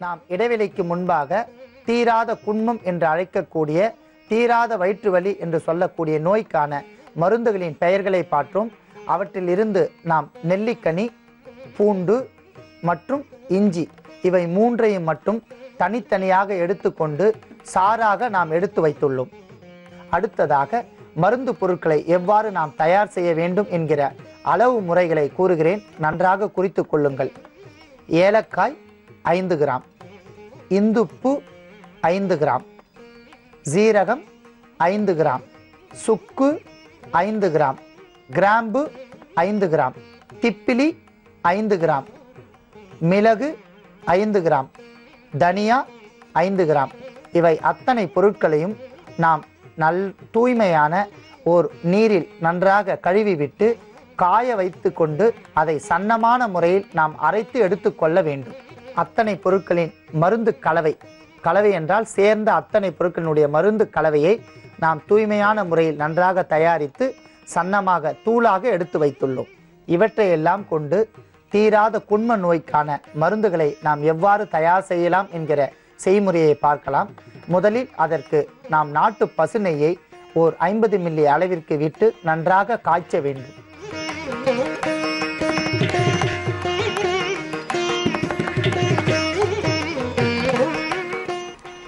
நாம் இடைவெளிக்கு முன்பாக தீராத குன்மம் என்று அழைக்கக்கூடிய தீராத வயிற்று வலி என்று சொல்லக்கூடிய நோய்க்கான மருந்துகளின் பெயர்களை பார்த்தோம். அவற்றில் இருந்து நாம் நெல்லிக்கனி, பூண்டு மற்றும் இஞ்சி இவை மூன்றையும் மட்டும் தனித்தனியாக எடுத்துக்கொண்டு சாறாக நாம் எடுத்து வைத்துள்ளோம். அடுத்ததாக மருந்து பொருட்களை எவ்வாறு நாம் தயார் செய்ய வேண்டும் என்கிற அளவு முறைகளை கூறுகிறேன், நன்றாக குறித்து கொள்ளுங்கள். ஏலக்காய் 5 கிராம், இந்துப்பு 5 கிராம், சீரகம் 5 கிராம், சுக்கு 5 கிராம், கிராம்பு 5 கிராம், திப்பிலி 5 கிராம், மிளகு 5 கிராம், தனியா 5 கிராம். இவை அத்தனை பொருட்களையும் நாம் தூய்மையான ஓர் நீரில் நன்றாக கழுவி விட்டு காய வைத்து கொண்டு அதை சன்னமான முறையில் நாம் அரைத்து எடுத்துக்கொள்ள வேண்டும். அத்தனை பொருட்களின் மருந்து கலவை என்றால் சேர்ந்த அத்தனை பொருட்களினுடைய மருந்து கலவையை நாம் தூய்மையான முறையில் நன்றாக தயாரித்து சன்னமாக தூளாக எடுத்து வைத்துள்ளோம். இவற்றையெல்லாம் கொண்டு தீராத குன்ம நோய்க்கான மருந்துகளை நாம் எவ்வாறு தயார் செய்யலாம் என்கிற செய்முறையை பார்க்கலாம். முதலில் அதற்கு நாம் நாட்டு பசுநெய்யை ஓர் 50 மில்லி அளவிற்கு விட்டு நன்றாக காய்ச்ச வேண்டும்.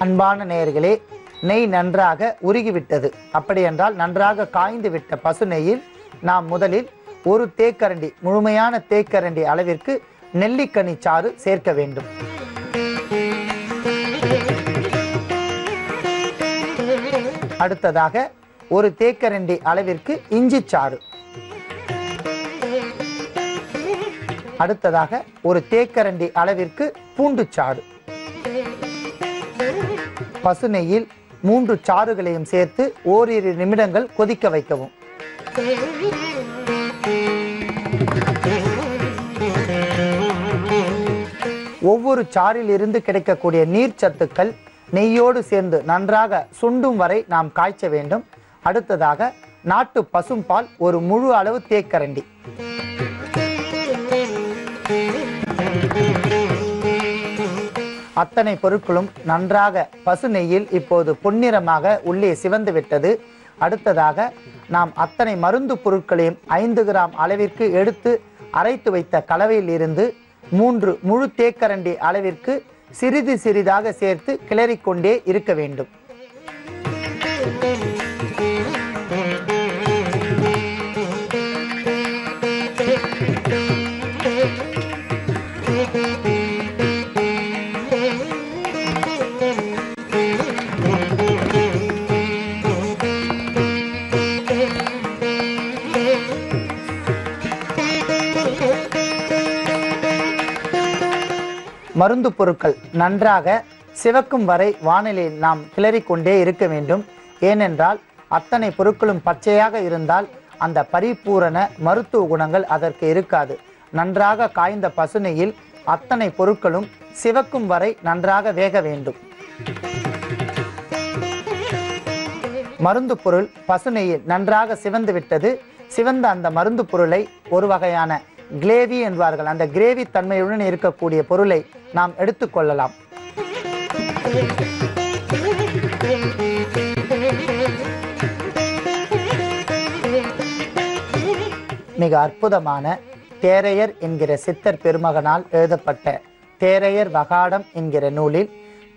அன்பான நேயர்களே, நெய் நன்றாக உருகிவிட்டது. அப்படி என்றால் நன்றாக காய்ந்து விட்ட பசு நெய்யில் நாம் முதலில் ஒரு தேக்கரண்டி, முழுமையான தேக்கரண்டி அளவிற்கு நெல்லிக்கனி சாறு சேர்க்க வேண்டும். அடுத்ததாக ஒரு தேக்கரண்டி அளவிற்கு இஞ்சி சாறு, அடுத்ததாக ஒரு தேக்கரண்டி அளவிற்கு பூண்டு சாறு. பசு நெய்யில் 3 சாறுகளையும் சேர்த்து ஓரிரு நிமிடங்கள் கொதிக்க வைக்கவும். ஒவ்வொரு சாறில் இருந்து கிடைக்கக்கூடிய நீர் சத்துக்கள் நெய்யோடு சேர்ந்து நன்றாக சுண்டும் வரை நாம் காய்ச்ச வேண்டும். அடுத்ததாக நாட்டு பசும்பால் ஒரு முழு அளவு தேக்கரண்டி, அத்தனை பொருட்களும் நன்றாக பசு நெய்யில் இப்போது பொன்னிறமாக உள்ளே சிவந்து விட்டது. அடுத்ததாக நாம் அத்தனை மருந்து பொருட்களையும் 5 கிராம் அளவிற்கு எடுத்து அரைத்து வைத்த கலவையில் இருந்து 3 முழு தேக்கரண்டி அளவிற்கு சிறிது சிறிதாக சேர்த்து கிளறிக்கொண்டே இருக்க வேண்டும். மருந்து பொருட்கள் நன்றாக சிவக்கும் வரை வானிலையில் நாம் கிளறிக்கொண்டே இருக்க வேண்டும். ஏனென்றால் அத்தனை பொருட்களும் பச்சையாக இருந்தால் அந்த பரிபூரண மருத்துவ குணங்கள் அதற்கு இருக்காது. நன்றாக காய்ந்த பசுநெய்யில் அத்தனை பொருட்களும் சிவக்கும் வரை நன்றாக வேக வேண்டும். மருந்து பொருள் பசுநெய்யில் நன்றாக சிவந்து விட்டது. சிவந்த அந்த மருந்து பொருளை ஒரு வகையான கிரேவி என்பார்கள். அந்த கிரேவி தன்மையுடன் இருக்கக்கூடிய பொருளை நாம் எடுத்துக்கொள்ளலாம். மிக அற்புதமான தேரையர் என்கிற சித்தர் பெருமகனால் எழுதப்பட்ட தேரையர் வகாடம் என்கிற நூலில்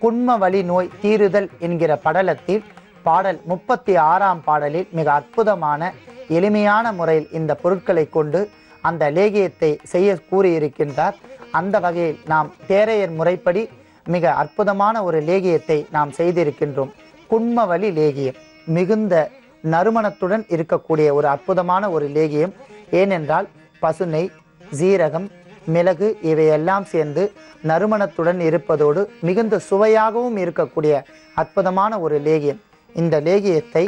குன்ம வலி நோய் தீருதல் என்கிற படலத்தில் பாடல் 36ஆம் பாடலில் மிக அற்புதமான எளிமையான முறையில் இந்த பொருட்களை கொண்டு அந்த லேகியத்தை செய்ய கூறியிருக்கின்றார். அந்த வகையில் நாம் தேரையர் முறைப்படி மிக அற்புதமான ஒரு லேகியத்தை நாம் செய்திருக்கின்றோம். குன்மவலி லேகியம் மிகுந்த நறுமணத்துடன் இருக்கக்கூடிய ஒரு அற்புதமான ஒரு லேகியம். ஏனென்றால் பசுநெய், சீரகம், மிளகு இவையெல்லாம் சேர்ந்து நறுமணத்துடன் இருப்பதோடு மிகுந்த சுவையாகவும் இருக்கக்கூடிய அற்புதமான ஒரு லேகியம். இந்த லேகியத்தை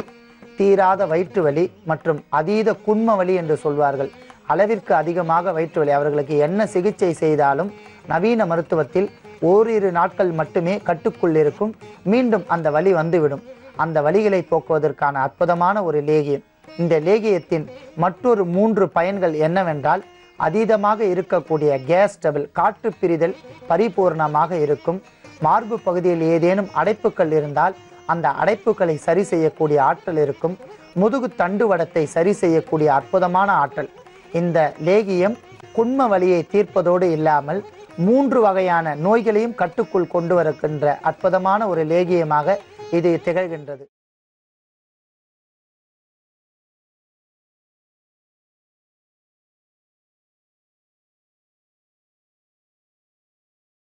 தீராத வயிற்று வலி மற்றும் அதீத குன்ம வலி என்று சொல்வார்கள். அளவிற்கு அதிகமாக வயிற்று வலி, அவர்களுக்கு என்ன சிகிச்சை செய்தாலும் நவீன மருத்துவத்தில் ஓரிரு நாட்கள் மட்டுமே கட்டுக்குள் இருக்கும். மீண்டும் அந்த வலி வந்துவிடும். அந்த வலிகளை போக்குவதற்கான அற்புதமான ஒரு லேகியம். இந்த லேகியத்தின் மற்றொரு 3 பயன்கள் என்னவென்றால், அதீதமாக இருக்கக்கூடிய கேஸ் டபுள் காற்று பிரிதல் பரிபூர்ணமாக இருக்கும். மார்பு பகுதியில் ஏதேனும் அடைப்புகள் இருந்தால் அந்த அடைப்புகளை சரி செய்யக்கூடிய ஆற்றல் இருக்கும். முதுகு தண்டுவடத்தை சரி செய்யக்கூடிய அற்புதமான ஆற்றல். இந்த லேகியம் குண்ம வலியை தீர்ப்பதோடு இல்லாமல் 3 வகையான நோய்களையும் கட்டுக்குள் கொண்டு வருகின்ற அற்புதமான ஒரு லேகியமாக இது திகழ்கின்றது.